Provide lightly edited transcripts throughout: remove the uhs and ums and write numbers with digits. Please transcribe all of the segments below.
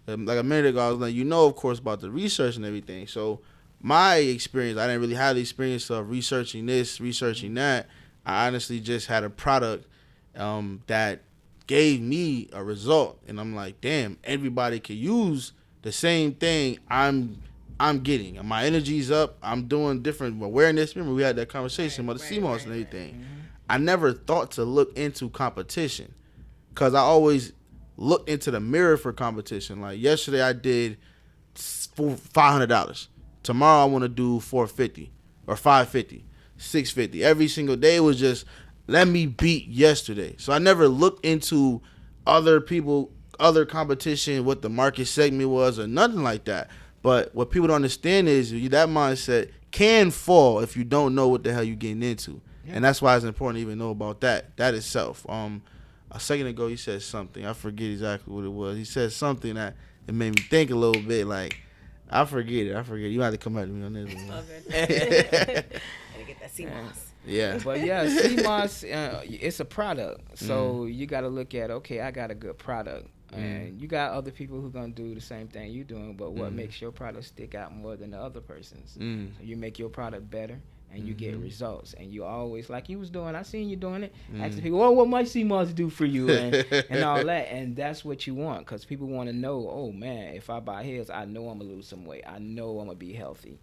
like a minute ago, I was like, of course, about the research and everything. So my experience, I didn't really have the experience of researching this, researching that. I honestly just had a product that gave me a result, and I'm like, damn, everybody can use the same thing I'm getting. My energy's up. I'm doing different awareness. Remember, we had that conversation about the CMOS and everything. I never thought to look into competition because I always looked into the mirror for competition. Like yesterday, I did $500. Tomorrow, I want to do $450 or $550, $650. Every single day was just let me beat yesterday. So I never looked into other people, other competition, what the market segment was, or nothing like that. But what people don't understand is that mindset can fall if you don't know what the hell you're getting into. Yeah. And that's why it's important to even know about that itself. A second ago, he said something. I forget exactly what it was. He said something that it made me think a little bit. Like, I forget it. You have to come back to me on this one. Oh, good. Gotta get that CMOS. Yeah. But yeah, CMOS, it's a product. So you got to look at, okay, I got a good product. And you got other people who going to do the same thing you're doing, but what makes your product stick out more than the other person's? So you make your product better, and you get results. And you always, like you was doing, I seen you doing it, asking people, oh, what might CMOS do for you? And all that. And that's what you want, because people want to know, oh, man, if I buy his, I know I'm going to lose some weight. I know I'm going to be healthy.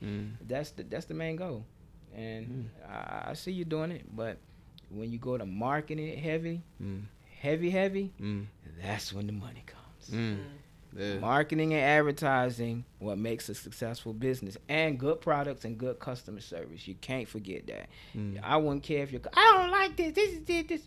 That's the main goal. And I see you doing it, but when you go to marketing it heavy, that's when the money comes. Yeah. Marketing and advertising, what makes a successful business, and good products and good customer service. You can't forget that. I wouldn't care if I don't like this. This.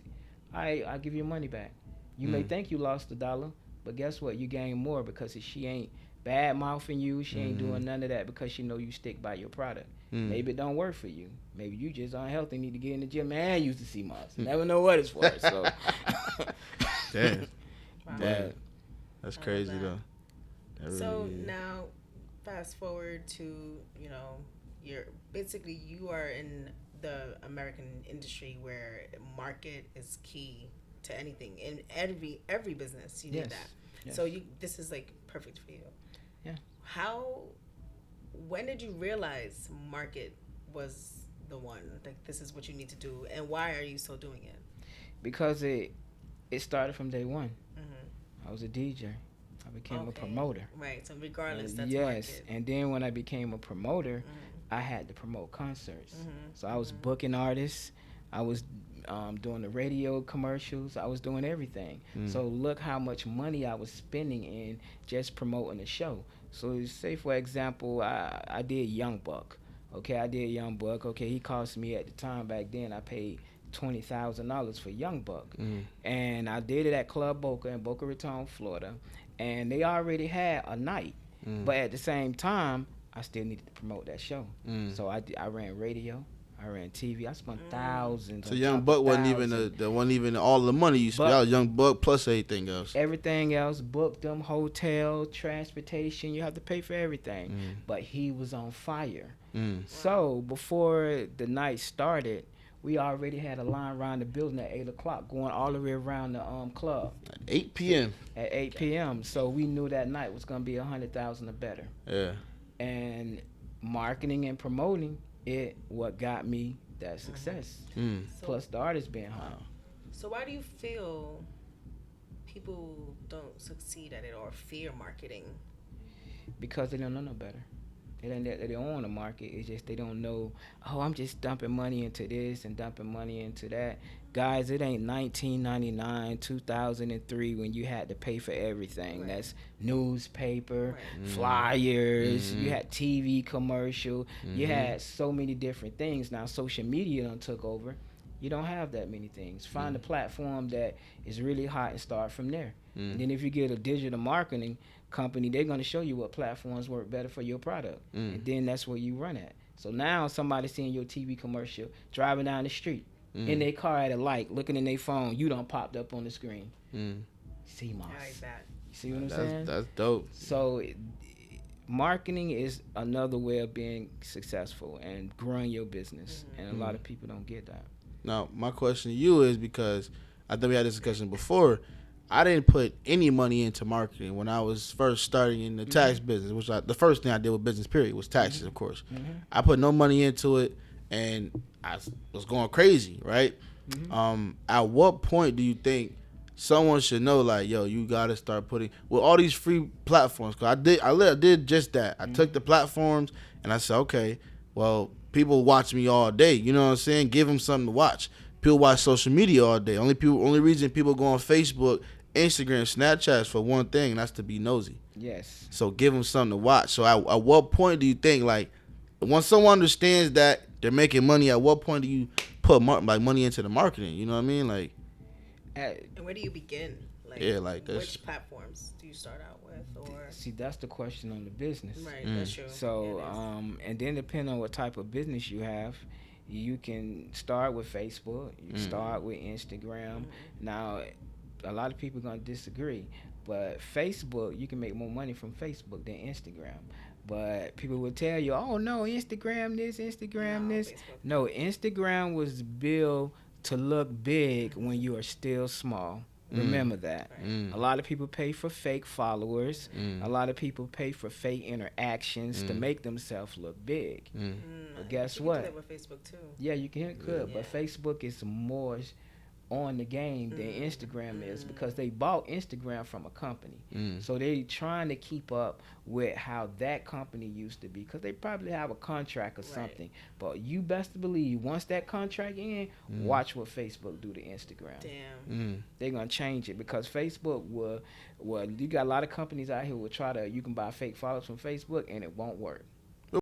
I'll give you your money back. You may think you lost $1, but guess what? You gain more because she ain't bad mouthing you. She ain't doing none of that because she know you stick by your product. Maybe it don't work for you. Maybe you just unhealthy, need to get in the gym and use the CMOS. Never know what it's for. So, damn. Wow. Damn. That's crazy though. So now, fast forward to you are in the American industry where market is key to anything in every business. You need that. Yes. So this is like perfect for you. Yeah. When did you realize market was the one? Like, this is what you need to do, and why are you still doing it? Because it started from day one. I was a DJ. I became a promoter. Right. So regardless, that's yes. market. And then when I became a promoter, I had to promote concerts. So I was booking artists. I was doing the radio commercials. I was doing everything. So look how much money I was spending in just promoting the show. So say, for example, I did Young Buck. Okay, I did Young Buck. Okay, he cost me at the time back then, I paid $20,000 for Young Buck. And I did it at Club Boca in Boca Raton, Florida. And they already had a night. But at the same time, I still needed to promote that show. So I ran radio. I ran TV. I spent thousands. So Young Buck wasn't even all the money you spent. That was Young Buck plus everything else. Everything else, booked them, hotel, transportation. You have to pay for everything. But he was on fire. So before the night started, we already had a line around the building at 8 o'clock, going all the way around the club. At 8 p.m. At 8 p.m. So we knew that night was going to be 100,000 or better. Yeah. And marketing and promoting it, what got me that success. Plus the artist being high. So why do you feel people don't succeed at it or fear marketing? Because they don't know no better. They don't want to market. It's just they don't know, oh, I'm just dumping money into this and dumping money into that. Guys, it ain't 1999, 2003 when you had to pay for everything. Right. That's newspaper, flyers, you had TV commercial, you had so many different things. Now social media done took over. You don't have that many things. Find a platform that is really hot and start from there. And then if you get a digital marketing company, they're going to show you what platforms work better for your product. And then that's where you run at. So now somebody seeing your TV commercial, driving down the street, in their car at a light, looking in their phone, you done popped up on the screen. CMOS. Like that. You see what I'm saying? That's dope. So marketing is another way of being successful and growing your business. And a lot of people don't get that. Now, my question to you is, because I think we had this discussion before, I didn't put any money into marketing when I was first starting in the tax business, which the first thing I did with business period was taxes, of course. I put no money into it, and I was going crazy, right? At what point do you think someone should know, like, yo, you gotta start putting with all these free platforms? Cause I did just that. I took the platforms and I said, okay, well, people watch me all day. You know what I'm saying? Give them something to watch. People watch social media all day. Only reason people go on Facebook, Instagram, Snapchat is for one thing, and that's to be nosy. Yes. So give them something to watch. So at what point do you think, like, once someone understands that they're making money, at what point do you put money into the marketing? You know what I mean? Like, and where do you begin? Like, yeah, like this. Which platforms do you start out with? Or see, that's the question on the business. Right, that's true. So, and then depending on what type of business you have, you can start with Facebook. You start with Instagram. Now, a lot of people are gonna disagree, but Facebook, you can make more money from Facebook than Instagram. But people will tell you, oh no, Instagram this, Instagram this. Facebook. No, Instagram was built to look big when you are still small. Remember that. A lot of people pay for fake followers. A lot of people pay for fake interactions to make themselves look big. But guess what? You can do that with Facebook too. Yeah, you could, but Facebook is more on the game than Instagram is, because they bought Instagram from a company. So they trying to keep up with how that company used to be, because they probably have a contract or something. But you best to believe, once that contract in, watch what Facebook do to Instagram. Damn. They're going to change it, because Facebook will, you got a lot of companies out here will try to, you can buy fake followers from Facebook and it won't work.